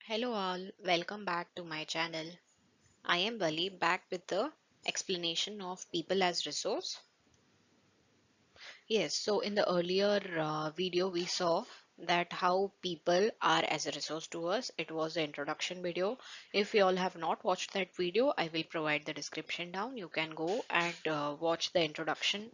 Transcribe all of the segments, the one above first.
Hello all, welcome back to my channel. I am Bali back with the explanation of people as resource. Yes, so in the earlier video we saw that how people are as a resource to us. It was the introduction video. If you all have not watched that video, I will provide the description down. You can go and watch the introduction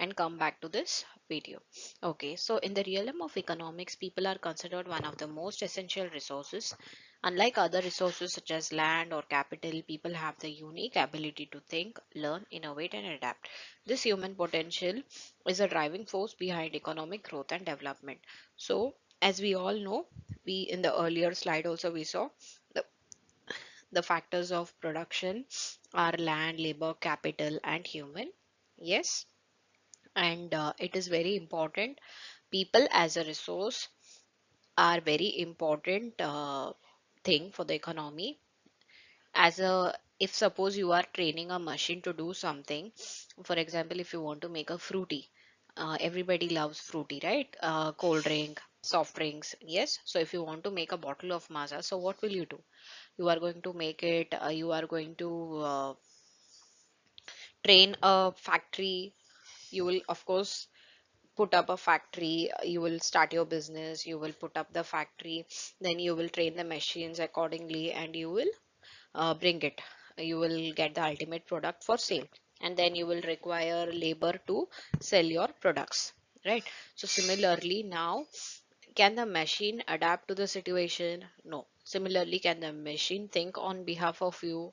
and come back to this video. Okay, so in the realm of economics, people are considered one of the most essential resources. Unlike other resources such as land or capital, people have the unique ability to think, learn, innovate, and adapt. This human potential is a driving force behind economic growth and development. So, as we all know, we in the earlier slide also we saw the, the factors of production are land, labor, capital, and human. Yes, and it is very important. People as a resource are very important thing for the economy. As a if suppose you are training a machine to do something, for example, if you want to make a fruity, everybody loves fruity, right? Cold drink, soft drinks, yes. So if you want to make a bottle of maza, so what will you do? You are going to make it, you are going to train a factory. You will of course put up a factory, you will start your business, you will put up the factory, then you will train the machines accordingly, and you will bring it, you will get the ultimate product for sale, and then you will require labor to sell your products, right? So similarly now, can the machine adapt to the situation? No. Similarly, can the machine think on behalf of you?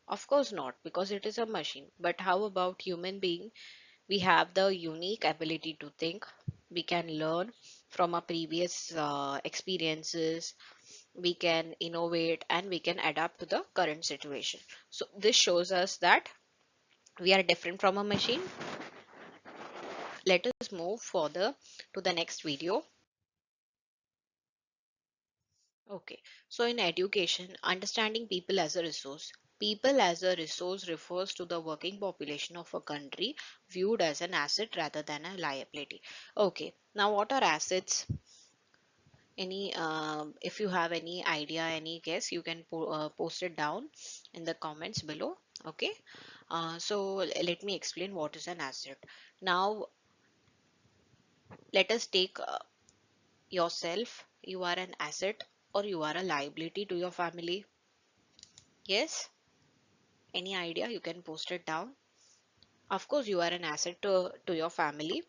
Of course not, because it is a machine. But how about human being? We have the unique ability to think. We can learn from our previous experiences. We can innovate and we can adapt to the current situation. So this shows us that we are different from a machine. Let us move further to the next video. Okay, so in education, understanding people as a resource. People as a resource refers to the working population of a country viewed as an asset rather than a liability. Okay, now what are assets? Any, if you have any idea, any guess, you can post it down in the comments below. Okay, so let me explain what is an asset. Now, let us take yourself. You are an asset or you are a liability to your family. Yes, any idea? You can post it down. Of course, you are an asset to your family.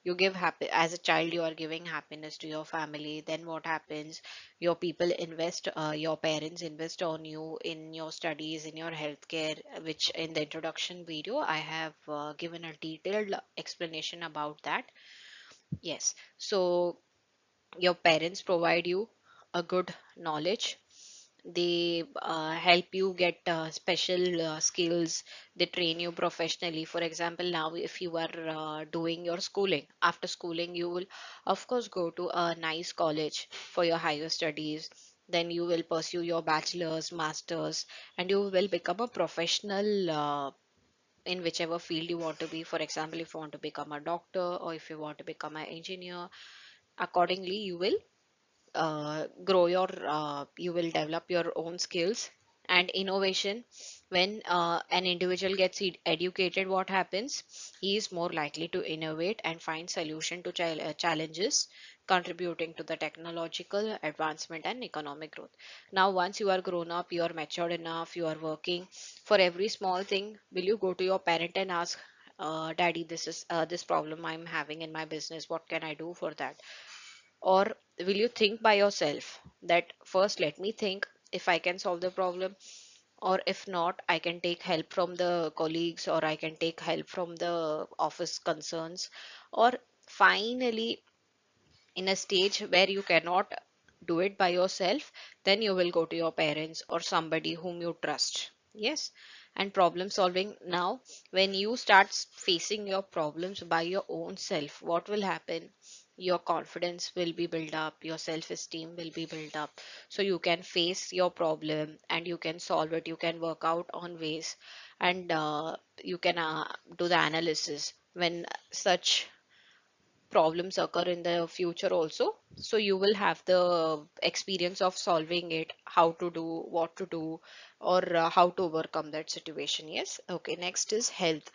You give happy as a child, you are giving happiness to your family. Then what happens? Your people invest, your parents invest on you in your studies, in your healthcare, which in the introduction video I have given a detailed explanation about that. Yes, so your parents provide you a good knowledge. They help you get special skills. They train you professionally. For example, now if you are doing your schooling, after schooling you will of course go to a nice college for your higher studies. Then you will pursue your bachelor's, master's, and you will become a professional in whichever field you want to be. For example, if you want to become a doctor or if you want to become an engineer, accordingly you will grow your you will develop your own skills and innovation. When an individual gets educated, what happens? He is more likely to innovate and find solution to challenges, contributing to the technological advancement and economic growth. Now once you are grown up, you are matured enough, you are working, for every small thing will you go to your parent and ask, daddy, this is this problem I'm having in my business, what can I do for that? Or will you think by yourself that first let me think if I can solve the problem, or if not, I can take help from the colleagues or I can take help from the office concerns? Or finally, in a stage where you cannot do it by yourself, then you will go to your parents or somebody whom you trust. Yes, and problem solving. Now when you start facing your problems by your own self, what will happen? Your confidence will be built up, your self esteem will be built up, so you can face your problem and you can solve it, you can work out on ways, and you can do the analysis when such problems occur in the future also. So you will have the experience of solving it, how to do, what to do, or how to overcome that situation. Yes. Okay. Next is health.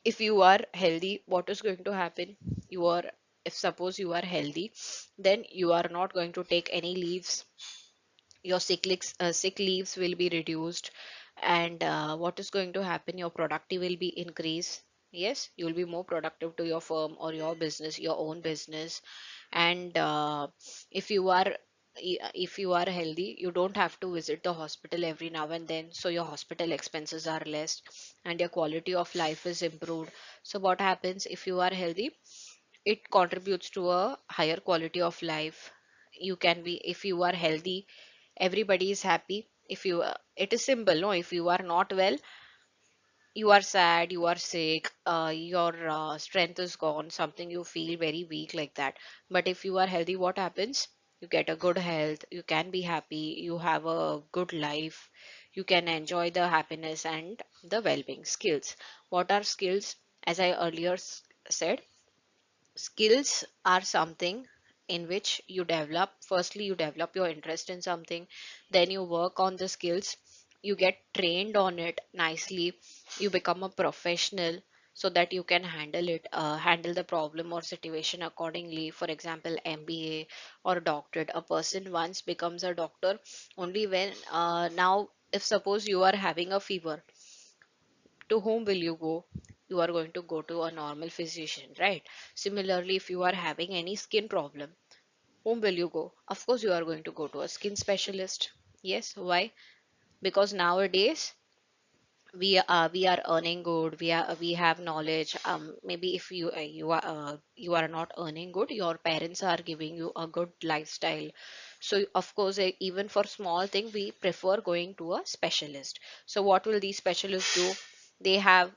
If you are healthy, what is going to happen? You are, if suppose you are healthy, then you are not going to take any leaves. Your sick leaves will be reduced, and what is going to happen, your productive will be increased. Yes, you will be more productive to your firm or your business, your own business. And if you are if you are healthy, you don't have to visit the hospital every now and then, so your hospital expenses are less and your quality of life is improved. So what happens, if you are healthy, it contributes to a higher quality of life. You can be, if you are healthy, everybody is happy. If you it is simple, no? If you are not well, you are sad, you are sick, your strength is gone, something, you feel very weak like that. But if you are healthy, what happens? You get a good health, you can be happy, you have a good life, you can enjoy the happiness and the well-being. Skills. What are skills? As I earlier said, skills are something in which you develop. Firstly, you develop your interest in something, then you work on the skills, you get trained on it nicely, you become a professional so that you can handle the problem or situation accordingly. For example, MBA or doctorate. A person once becomes a doctor only when, now if suppose you are having a fever, to whom will you go? You are going to go to a normal physician, right? Similarly, if you are having any skin problem, whom will you go? Of course, you are going to go to a skin specialist. Yes, why? Because nowadays we are earning good, we have knowledge. Maybe if you are not earning good, your parents are giving you a good lifestyle. So of course, even for small thing, we prefer going to a specialist. So what will these specialists do? they have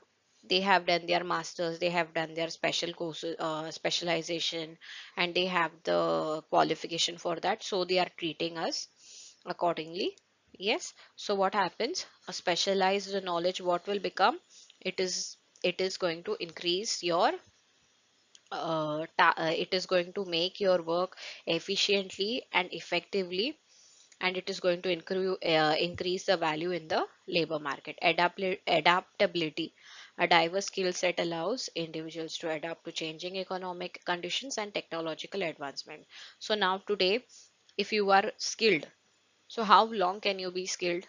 they have done their masters, they have done their special courses, specialization, and they have the qualification for that, so they are treating us accordingly. Yes. So what happens? A specialized knowledge, what will become? It is it is going to increase your it is going to make your work efficiently and effectively, and it is going to increase the value in the labor market. Adaptability. A diverse skill set allows individuals to adapt to changing economic conditions and technological advancement. So now today, if you are skilled, so how long can you be skilled?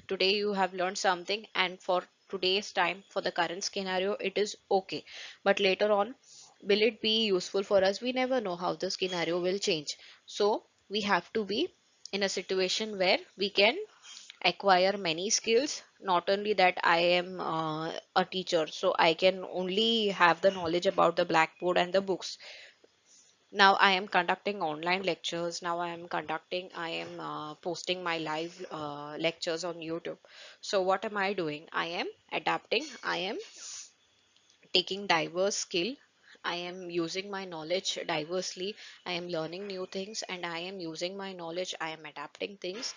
Today you have learned something, and for today's time, for the current scenario, it is okay. But later on, will it be useful for us? We never know how the scenario will change. So we have to be in a situation where we can acquire many skills. Not only that, I am a teacher, so I can only have the knowledge about the blackboard and the books. Now I am conducting online lectures. Now I am posting my live lectures on YouTube. So what am I doing? I am adapting, I am taking diverse skill, I am using my knowledge diversely, I am learning new things, and I am using my knowledge, I am adapting things,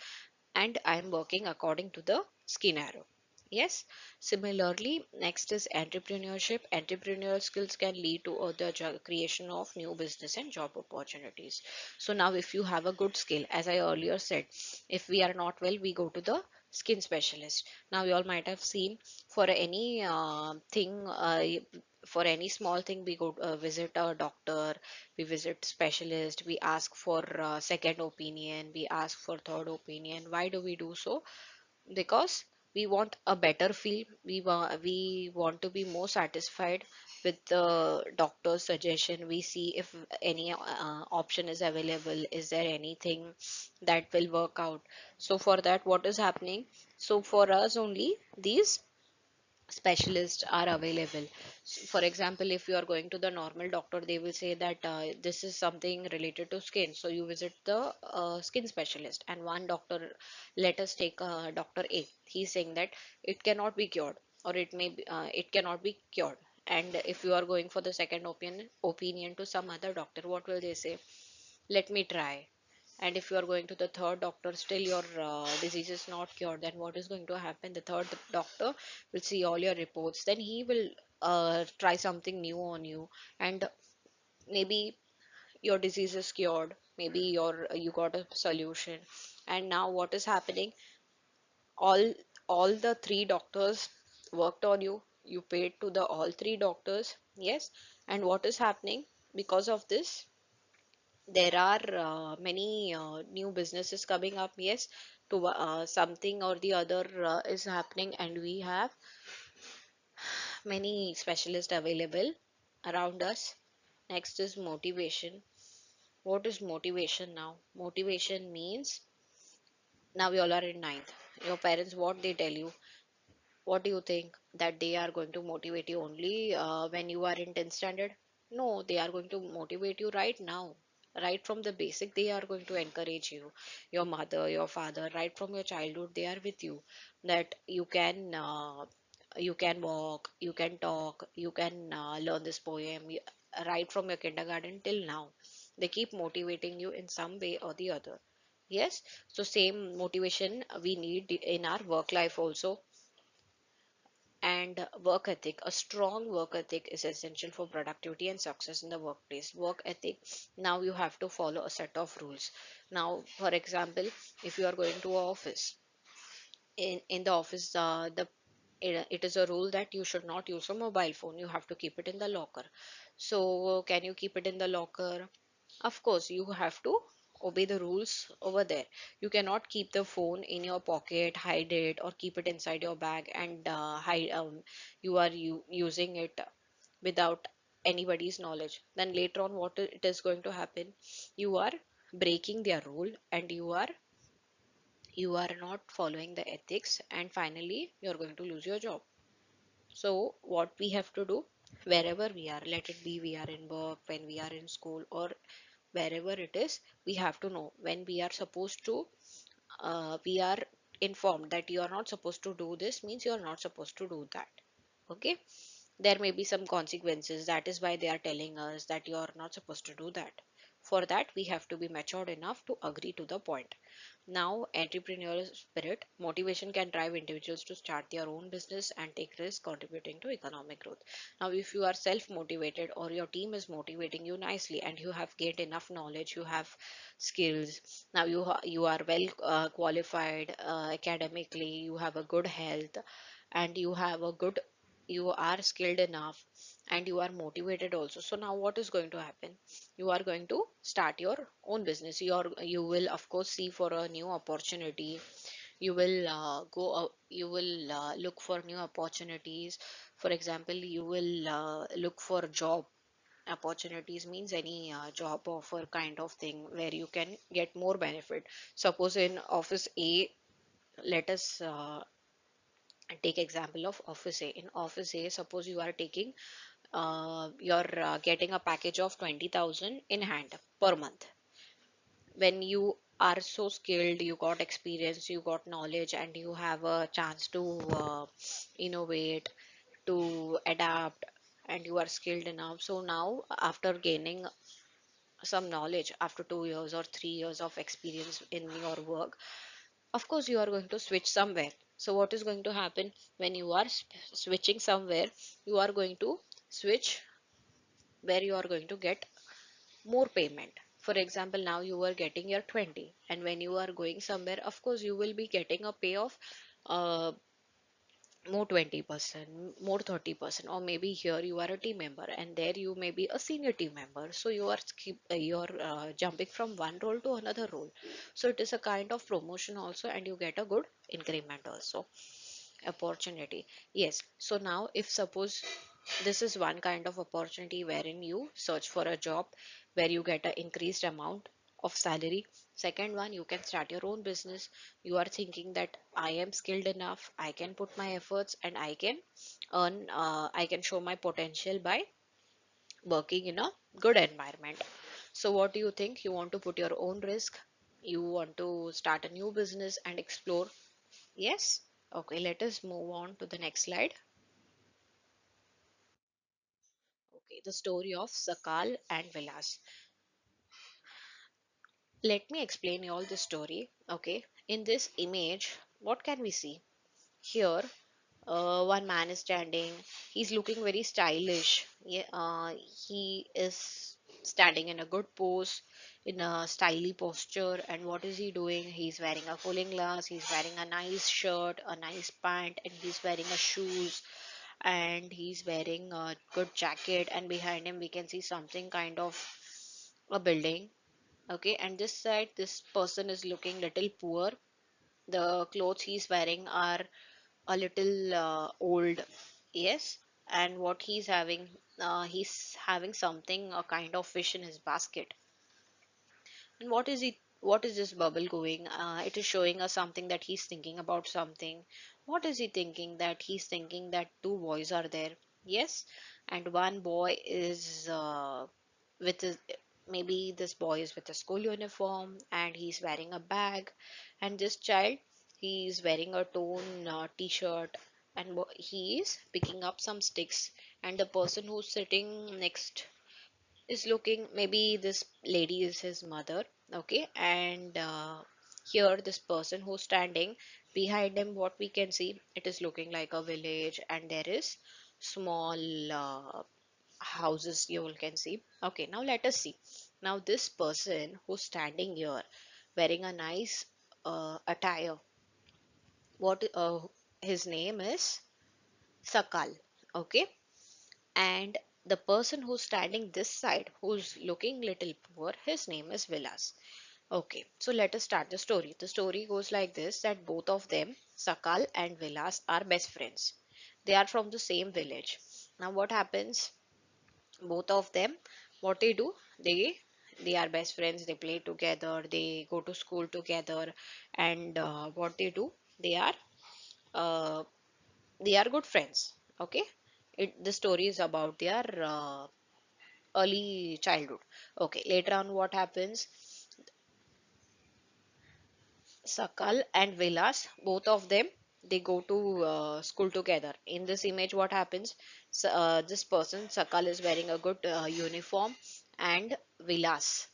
and I am working according to the skin arrow. Yes. Similarly, next is entrepreneurship. Entrepreneurial skills can lead to the creation of new business and job opportunities. So now, if you have a good skill, as I earlier said, if we are not well, we go to the skin specialist. Now, you all might have seen, for any thing, for any small thing, we go visit a doctor, we visit specialist, we ask for second opinion, we ask for third opinion. Why do we do so? Because we want a better feel, we want to be more satisfied with the doctor's suggestion. We see if any option is available, is there anything that will work out. So for that, what is happening? So for us only, these specialists are available. For example, if you are going to the normal doctor, they will say that this is something related to skin, so you visit the skin specialist. And one doctor, let us take Dr. A, he's saying that it cannot be cured, or it cannot be cured. And if you are going for the second opinion to some other doctor, what will they say? Let me try. And if you are going to the third doctor, still your disease is not cured, then what is going to happen? The third doctor will see all your reports, then he will try something new on you, and Maybe your disease is cured, maybe you got a solution, and now what is happening? All all the three doctors worked on you, you paid to the all three doctors, yes, and what is happening because of this? There are many new businesses coming up, yes, to something or the other is happening, and we have many specialists available around us. Next is motivation. What is motivation now? Motivation means now you all are in ninth. Your parents, what they tell you, what do you think that they are going to motivate you only when you are in 10th standard? No, they are going to motivate you right now. Right from the basic, they are going to encourage you. Your mother, your father, right from your childhood, they are with you. That you can walk, you can talk, you can learn this poem. Right from your kindergarten till now, they keep motivating you in some way or the other. Yes, so same motivation we need in our work life also. And work ethic, a strong work ethic is essential for productivity and success in the workplace. Work ethic, now you have to follow a set of rules. Now, for example, if you are going to a office, in the office, the it is a rule that you should not use a mobile phone, you have to keep it in the locker. So can you keep it in the locker? Of course, you have to obey the rules over there. You cannot keep the phone in your pocket, hide it, or keep it inside your bag and hide. You are using it without anybody's knowledge. Then later on, what it is going to happen? You are breaking their rule, and you are not following the ethics, and finally, you are going to lose your job. So, what we have to do, wherever we are, let it be we are in work, when we are in school, or wherever it is, we have to know when we are supposed to, we are informed that you are not supposed to do this, means you are not supposed to do that. Okay, there may be some consequences. That is why they are telling us that you are not supposed to do that. For that, we have to be matured enough to agree to the point. Now, entrepreneurial spirit, motivation can drive individuals to start their own business and take risks, contributing to economic growth. Now, if you are self motivated or your team is motivating you nicely and you have gained enough knowledge, you have skills, now you are well qualified academically, you have a good health, and you have a good, you are skilled enough, and you are motivated also. So now what is going to happen? You are going to start your own business. You will of course see for a new opportunity. You will you will look for new opportunities. For example, you will look for job opportunities, means any job offer kind of thing where you can get more benefit. Suppose in office A, let us take example of office A. In office A, suppose you are taking you're getting a package of 20,000 in hand per month. When you are so skilled, you got experience, you got knowledge, and you have a chance to innovate, to adapt, and you are skilled enough. So now, after gaining some knowledge, after 2 years or 3 years of experience in your work, of course you are going to switch somewhere. So what is going to happen when you are switching somewhere? You are going to switch where you are going to get more payment. For example, now you are getting your 20, and when you are going somewhere, of course you will be getting a pay of uh, more 20%, more 30%, or maybe here you are a team member and there you may be a senior team member. So you're jumping from one role to another role. So it is a kind of promotion also, and you get a good increment also, opportunity. Yes, so now if suppose this is one kind of opportunity wherein you search for a job where you get an increased amount of salary. Second one, you can start your own business. You are thinking that I am skilled enough, I can put my efforts, and I can earn, I can show my potential by working in a good environment. So what do you think? You want to put your own risk? You want to start a new business and explore? Yes? Okay, let us move on to the next slide. Okay, the story of Sakal and Vilas. Let me explain you all the story. Okay, in this image, what can we see? Here, one man is standing. He's looking very stylish. Yeah, he is. standing in a good pose, in a stylish posture. And what is he doing? He's wearing a cooling glass, he's wearing a nice shirt, a nice pant, and he's wearing a shoes, and he's wearing a good jacket. And behind him we can see something kind of a building. Okay, and this side this person is looking little poor. The clothes he's wearing are a little old. Yes. And what he's having something, a kind of fish in his basket. And what is this bubble going? It is showing us something that he's thinking about something. What is he thinking? That he's thinking that two boys are there. Yes. And one boy is with his, maybe this boy is with a school uniform and he's wearing a bag. And this child, he's wearing a torn t-shirt, and he is picking up some sticks. And the person who's sitting next is looking, maybe this lady is his mother. Okay. And here this person who's standing behind him, what we can see, it is looking like a village, and there is small houses you all can see. Okay, now let us see. Now this person who's standing here wearing a nice attire, what his name is Sakal. Okay. And the person who's standing this side, who's looking little poor, his name is Vilas. Okay, so let us start the story. The story goes like this, that both of them, Sakal and Vilas, are best friends. They are from the same village. Now what happens? Both of them, what they do, they are best friends, they play together, they go to school together. And what they do, they are uh, they are good friends. Okay. The story is about their early childhood. Okay, later on what happens, Sakal and Vilas, both of them, they go to school together. In this image what happens, this person Sakal is wearing a good uniform, and Vilas,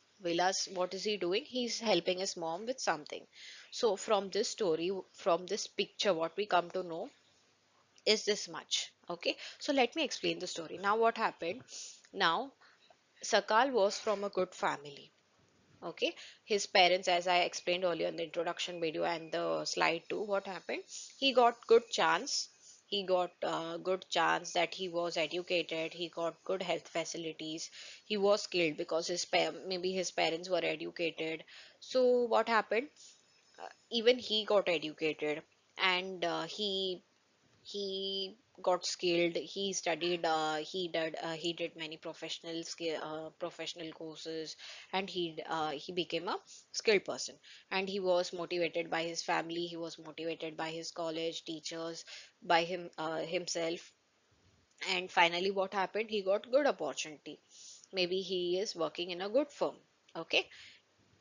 what is he doing? He's helping his mom with something. So from this story, from this picture, what we come to know is this much. Okay, so let me explain the story. Now what happened, now Sakal was from a good family. Okay, his parents, as I explained earlier in the introduction video and the slide too, what happened, he got good chance. He got good chance that he was educated, he got good health facilities, he was skilled because maybe his parents were educated. So what happened, even he got educated. And he got skilled, he studied, he did many professional courses, and he became a skilled person. And he was motivated by his family, he was motivated by his college teachers, by himself. And finally what happened, he got good opportunity, maybe he is working in a good firm. Okay,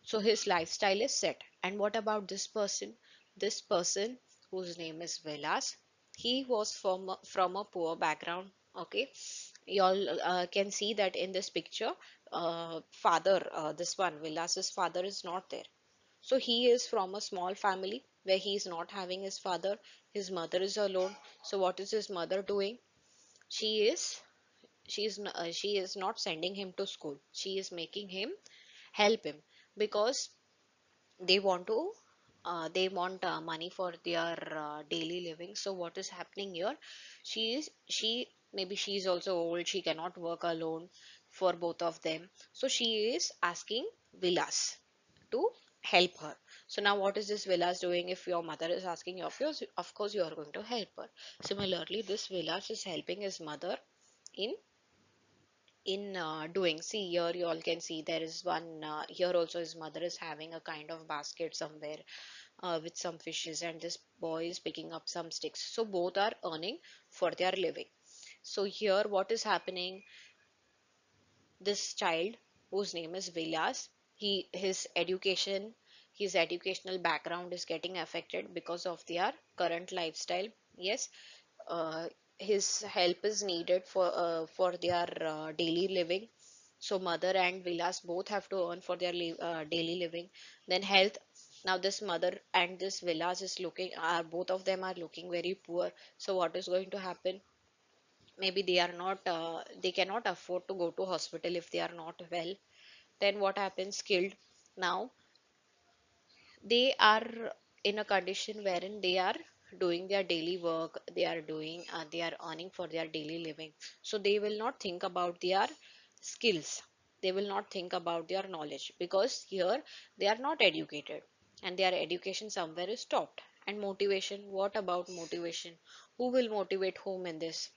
so his lifestyle is set. And what about this person? This person, whose name is Vilas, he was from a poor background. Okay, you all can see that in this picture, father, this one, Vilas's father is not there. So he is from a small family where he is not having his father. His mother is alone. So what is his mother doing? She is she is not sending him to school. She is making him help him, because they want to they want money for their daily living. So what is happening here, she maybe she is also old, she cannot work alone for both of them. So she is asking Vilas to help her. So now what is this Vilas doing? If your mother is asking you, of course you are going to help her. Similarly, this Vilas is helping his mother in doing, see here you all can see there is one here also his mother is having a kind of basket somewhere with some fishes, and this boy is picking up some sticks. So both are earning for their living. So here what is happening, this child whose name is Vilas, his education, his educational background is getting affected because of their current lifestyle. Yes. uh, his help is needed for their daily living. So mother and Vilas both have to earn for their daily living. Then health. Now this mother and this Vilas is looking, both of them are looking very poor. So what is going to happen? maybe they are not they cannot afford to go to hospital if they are not well. Then what happens, skilled, now they are in a condition wherein they are doing their daily work, they are doing they are earning for their daily living, so they will not think about their skills, they will not think about their knowledge, because here they are not educated and their education somewhere is stopped. And motivation, what about motivation? Who will motivate whom in this?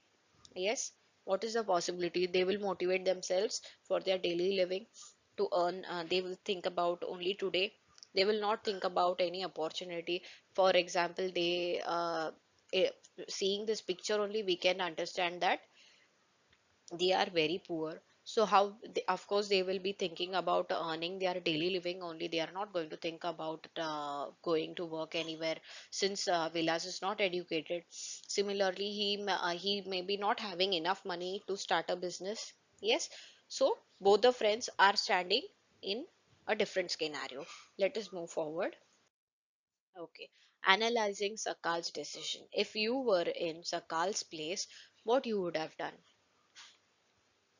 Yes, what is the possibility? They will motivate themselves for their daily living to earn. They will think about only today. They will not think about any opportunity. For example, eh, seeing this picture only, we can understand that they are very poor. So how they, of course they will be thinking about earning their daily living only, they are not going to think about going to work anywhere, since Vilas is not educated. Similarly, he may be not having enough money to start a business. Yes, so both the friends are standing in a different scenario. Let us move forward. Okay, analyzing Sakal's decision. If you were in Sakal's place, what you would have done?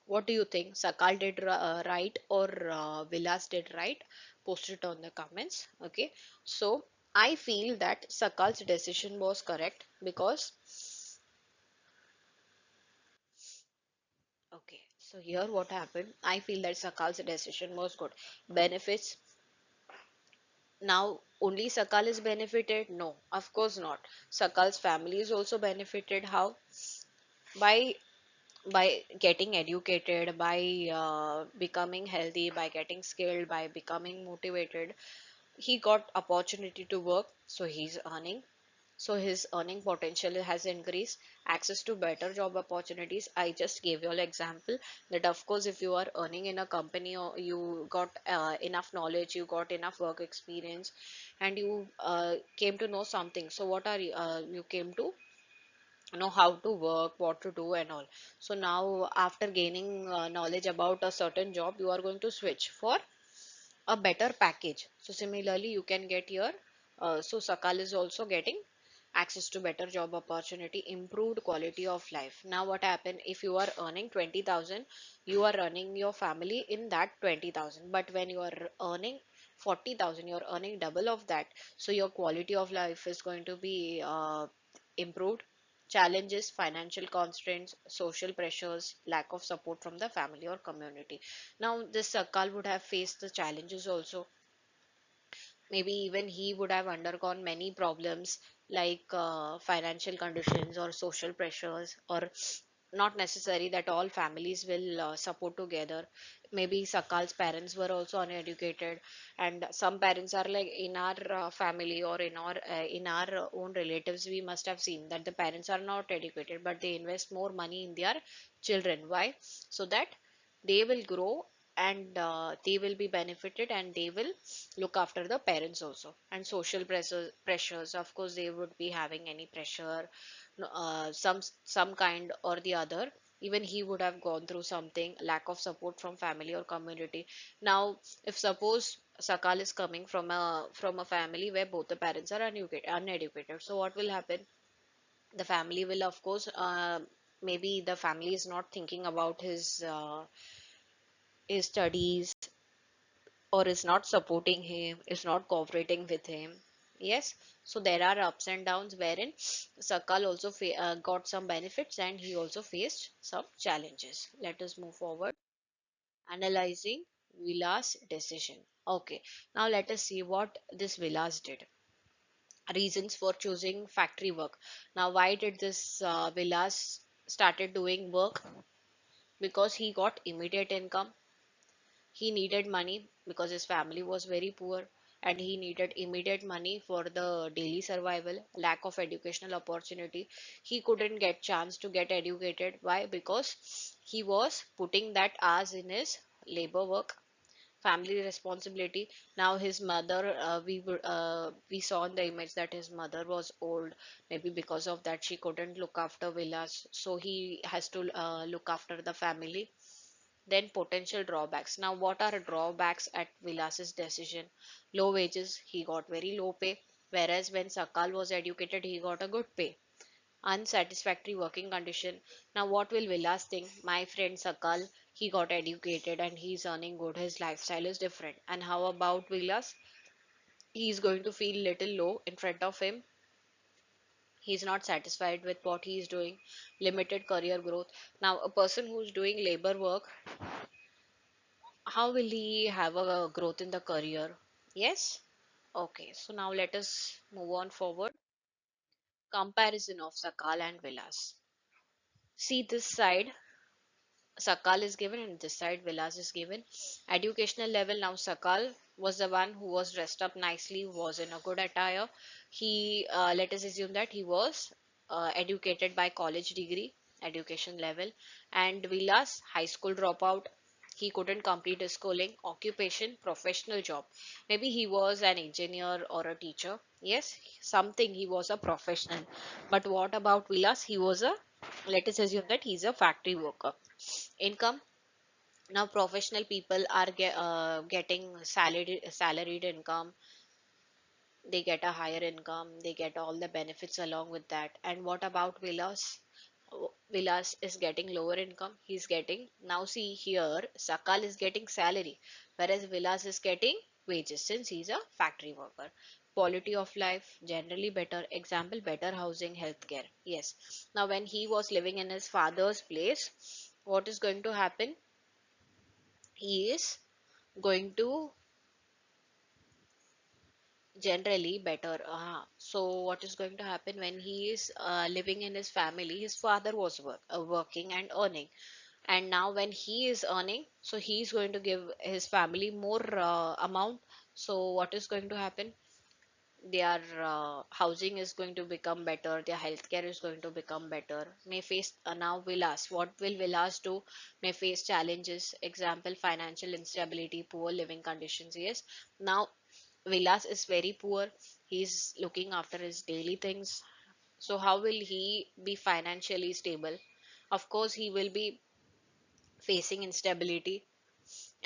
What do you think? Sakal did right, or Vilas did right? Post it on the comments. Okay. So I feel that Sakal's decision was correct because, okay. So here what happened? I feel that Sakal's decision was good. Benefits. Now only Sakal is benefited? No, of course not. Sakal's family is also benefited. How? By getting educated, by becoming healthy, by getting skilled, by becoming motivated. He got opportunity to work, so he's earning, so his earning potential has increased. Access to better job opportunities, I just gave you all example that of course if you are earning in a company or you got enough knowledge, you got enough work experience, and you came to know something, so what are you came to know how to work, what to do and all. So now after gaining knowledge about a certain job, you are going to switch for a better package. So similarly, you can get your so Sakal is also getting access to better job opportunity, improved quality of life. Now what happen if you are earning 20,000, you are running your family in that 20,000. But when you are earning 40,000, you are earning double of that. So your quality of life is going to be improved. Challenges, financial constraints, social pressures, lack of support from the family or community. Now, this Sakal would have faced the challenges also. Maybe even he would have undergone many problems like financial conditions or social pressures, or not necessary that all families will support together. Maybe Sakal's parents were also uneducated, and some parents are like in our family or in our own relatives, we must have seen that the parents are not educated, but they invest more money in their children. Why? So that they will grow, and they will be benefited, and they will look after the parents also. And social pressures, of course they would be having any pressure, some kind or the other. Even he would have gone through something, lack of support from family or community. Now if suppose Sakal is coming from a family where both the parents are uneducated, so what will happen? The family will of course maybe the family is not thinking about his studies, or is not supporting him, is not cooperating with him. Yes, so there are ups and downs wherein Sakal also got some benefits, and he also faced some challenges. Let us move forward. Analyzing Vilas' decision. Okay, now let us see what this Vilas did. Reasons for choosing factory work. Now, why did this Vilas started doing work? Because he got immediate income. He needed money because his family was very poor, and he needed immediate money for the daily survival. Lack of educational opportunity. He couldn't get chance to get educated. Why? Because he was putting that hours in his labor work. Family responsibility. Now his mother, we saw in the image that his mother was old. Maybe because of that she couldn't look after Vilas, so he has to look after the family. Then potential drawbacks. Now, what are drawbacks at Vilas's decision? Low wages, he got very low pay, whereas when Sakal was educated, he got a good pay. Unsatisfactory working condition. Now, what will Vilas think? My friend Sakal, he got educated and he's earning good. His lifestyle is different. And how about Vilas? He's going to feel little low in front of him. He's not satisfied with what he's doing. Limited career growth. Now, a person who's doing labor work, how will he have a growth in the career? Yes? Okay, so now let us move on forward. Comparison of Sakal and Vilas. See this side, Sakal is given and this side Vilas is given. Educational level, now Sakal was the one who was dressed up nicely, was in a good attire. He, let us assume that he was educated by college degree, education level, and Vilas, high school dropout. He couldn't complete his schooling, occupation, professional job. Maybe he was an engineer or a teacher. Yes, something, he was a professional. But what about Vilas? He was a, let us assume that he's a factory worker. Income, now professional people are getting salaried income. They get a higher income, they get all the benefits along with that. And what about Vilas? Vilas is getting lower income, he's getting, now see here, Sakal is getting salary, whereas Vilas is getting wages since he's a factory worker. Quality of life generally better, example better housing, healthcare. Yes, now when he was living in his father's place, what is going to happen? He is going to generally better. So what is going to happen when he is living in his family? His father was working and earning, and now when he is earning, so he is going to give his family more amount. So what is going to happen? Their housing is going to become better, their healthcare is going to become better. May face, now Vilas, what will Vilas do? May face challenges, example financial instability, poor living conditions. Yes, now Vilas is very poor, he's looking after his daily things. So how will he be financially stable? Of course he will be facing instability,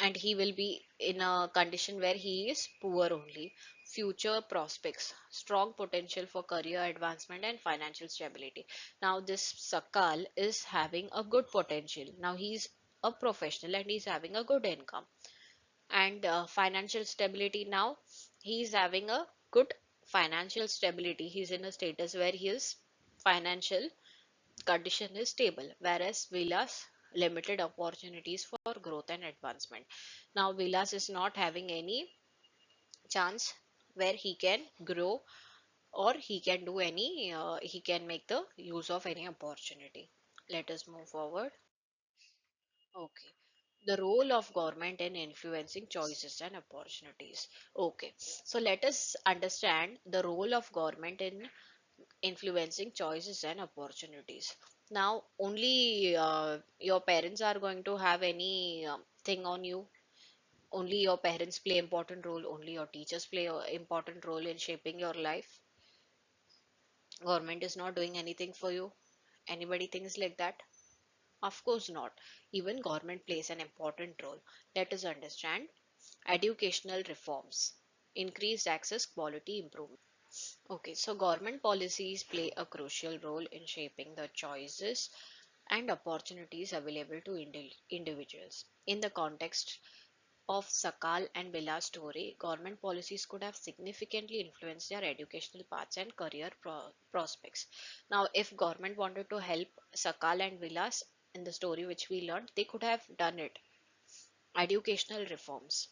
and he will be in a condition where he is poor only. Future prospects, strong potential for career advancement and financial stability. Now this Sakal is having a good potential, now he's a professional and he's having a good income and financial stability. Now he's having a good financial stability, he's in a status where his financial condition is stable, whereas Vilas limited opportunities for growth and advancement. Now Vilas is not having any chance where he can grow or he can do any he can make the use of any opportunity. Let us move forward. Okay. The role of government in influencing choices and opportunities. Okay. So let us understand the role of government in influencing choices and opportunities. Now, only your parents are going to have any thing on you. Only your parents play important role. Only your teachers play a important role in shaping your life. Government is not doing anything for you. Anybody thinks like that? Of course not. Even government plays an important role. Let us understand educational reforms, increased access, quality improvement. Okay, so government policies play a crucial role in shaping the choices and opportunities available to individuals. In the context of Sakal and Bila's story, government policies could have significantly influenced their educational paths and career prospects. Now, if government wanted to help Sakal and Vilas in the story which we learned, they could have done it. Educational reforms,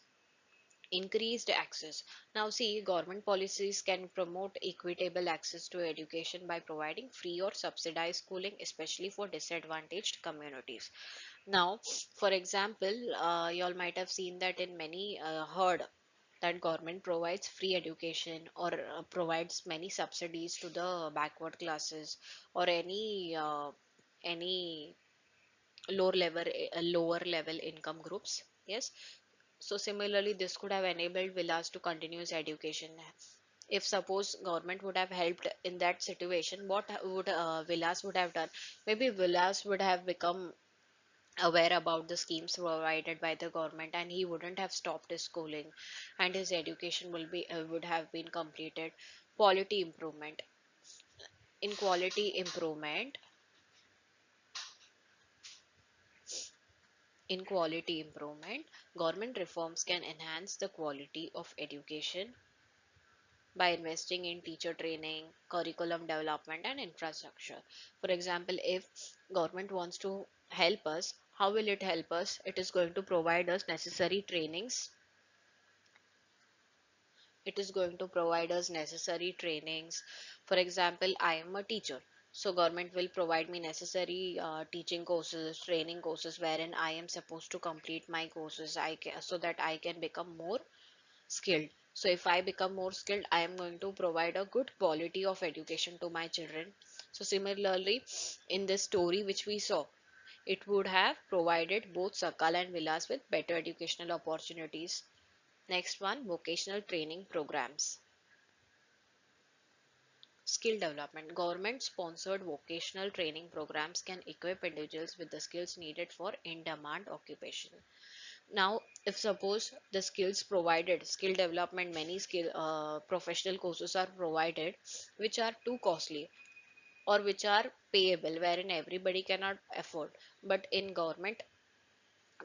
increased access. Now see, government policies can promote equitable access to education by providing free or subsidized schooling, especially for disadvantaged communities. Now, for example, you all might have seen that in many heard that government provides free education or provides many subsidies to the backward classes or any lower level income groups. Yes, so similarly, this could have enabled Villas to continue his education. If suppose government would have helped in that situation, what would Villas would have done? Maybe Villas would have become aware about the schemes provided by the government, and he wouldn't have stopped his schooling, and his education would have been completed. Quality improvement. In quality improvement, in quality improvement, government reforms can enhance the quality of education by investing in teacher training, curriculum development and infrastructure. For example, if government wants to help us, how will it help us? It is going to provide us necessary trainings. It is going to provide us necessary trainings. For example, I am a teacher. So government will provide me necessary teaching courses, training courses wherein I am supposed to complete my courses so that I can become more skilled. So if I become more skilled, I am going to provide a good quality of education to my children. So similarly, in this story which we saw, it would have provided both Sakal and Vilas with better educational opportunities. Next one, vocational training programs. Skill development. Government sponsored vocational training programs can equip individuals with the skills needed for in demand occupation. Now, if suppose the skills provided, skill development, many skill professional courses are provided which are too costly or which are payable wherein everybody cannot afford. But in government,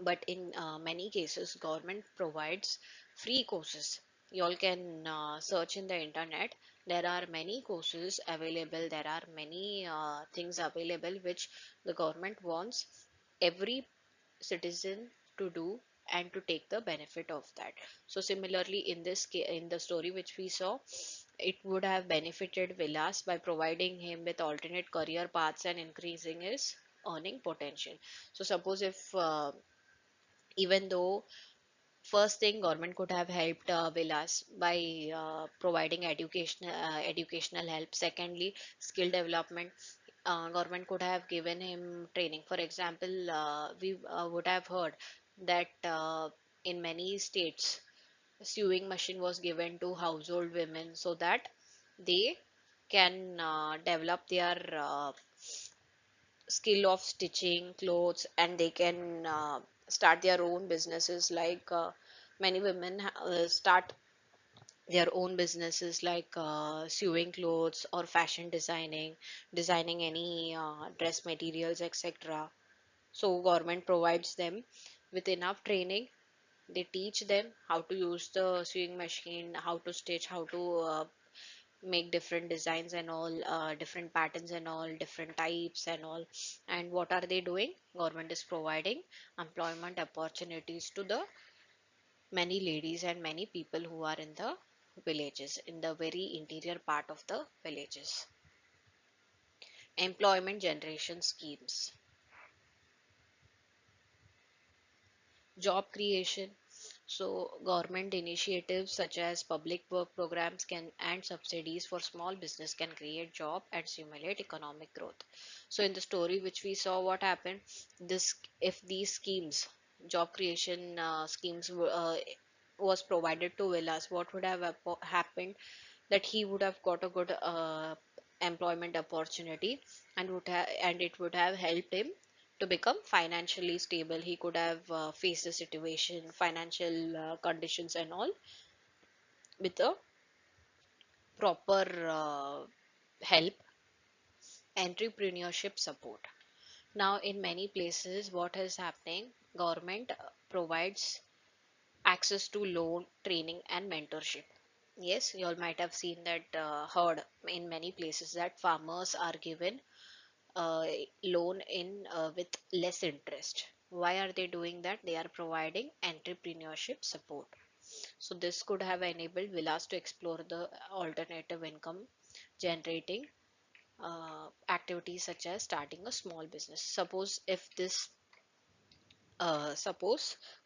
but in many cases, government provides free courses. You all can search in the internet. There are many courses available. There are many things available which the government wants every citizen to do and to take the benefit of that. So similarly, in the story which we saw, it would have benefited Vilas by providing him with alternate career paths and increasing his earning potential. So suppose if even though first thing government could have helped Vilas by providing educational help. Secondly, skill development, government could have given him training. For example, we would have heard that in many states sewing machine was given to household women so that they can develop their skill of stitching clothes, and they can start their own businesses like many women start their own businesses like sewing clothes or fashion designing any dress materials, etc. So government provides them with enough training. They teach them how to use the sewing machine, how to stitch, how to make different designs and all, different patterns and all, different types and all. And what are they doing? Government is providing employment opportunities to the many ladies and many people who are in the villages, in the very interior part of the villages. Employment generation schemes, job creation. So government initiatives such as public work programs can and subsidies for small business can create job and stimulate economic growth. So in the story which we saw, what happened, this if these schemes, job creation schemes was provided to Villas, what would have happened, that he would have got a good employment opportunity, and and it would have helped him to become financially stable. He could have faced the situation, financial conditions and all with a proper help, entrepreneurship support. Now in many places what is happening, government provides access to loan, training and mentorship. Yes, you all might have seen that, heard in many places that farmers are given uh, loan in with less interest. Why are they doing that? They are providing entrepreneurship support. So this could have enabled Vilas to explore the alternative income generating activities such as starting a small business. Suppose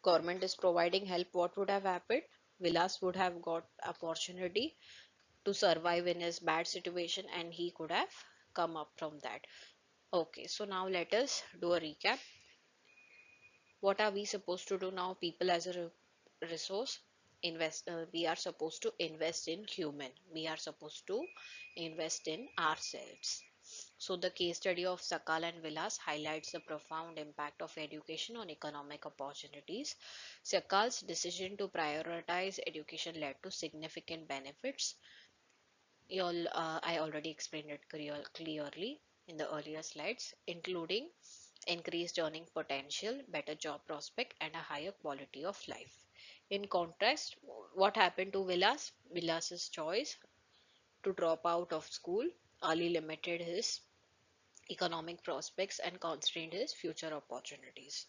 government is providing help, what would have happened? Vilas would have got opportunity to survive in his bad situation, and he could have come up from that. Okay, so now let us do a recap. What are we supposed to do now? People as a resource, invest. We are supposed to invest in human. We are supposed to invest in ourselves. So the case study of Sakal and Vilas highlights the profound impact of education on economic opportunities. Sakal's decision to prioritize education led to significant benefits. I already explained it clearly in the earlier slides, including increased earning potential, better job prospect, and a higher quality of life. In contrast, what happened to Vilas? Vilas's choice to drop out of school early limited his economic prospects and constrained his future opportunities.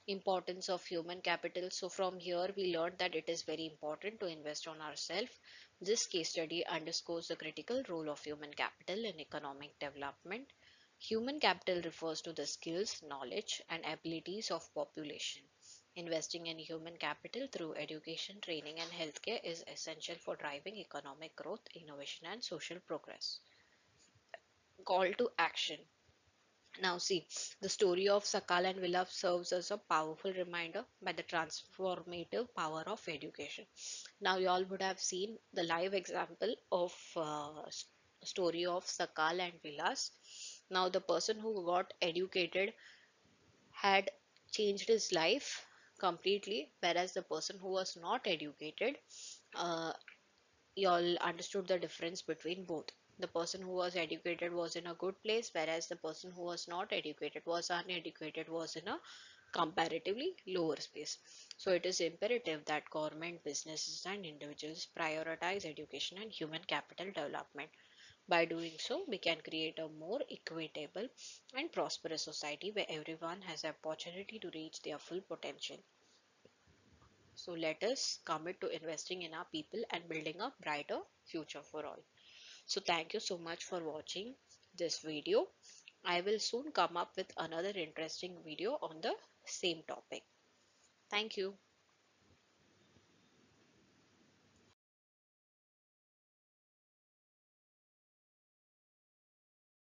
Importance of human capital. So from here we learned that it is very important to invest on ourselves. This case study underscores the critical role of human capital in economic development. Human capital refers to the skills, knowledge, and abilities of population. Investing in human capital through education, training, and healthcare is essential for driving economic growth, innovation, and social progress. Call to action. Now, see, the story of Sakal and Vilas serves as a powerful reminder by the transformative power of education. Now, you all would have seen the live example of story of Sakal and Vilas. Now, the person who got educated had changed his life completely, whereas the person who was not educated, uh, you all understood the difference between both. The person who was educated was in a good place, whereas the person who was not educated, was uneducated, was in a comparatively lower space. So it is imperative that government, businesses, and individuals prioritize education and human capital development. By doing so, we can create a more equitable and prosperous society where everyone has the opportunity to reach their full potential. So let us commit to investing in our people and building a brighter future for all. So thank you so much for watching this video. I will soon come up with another interesting video on the same topic. Thank you.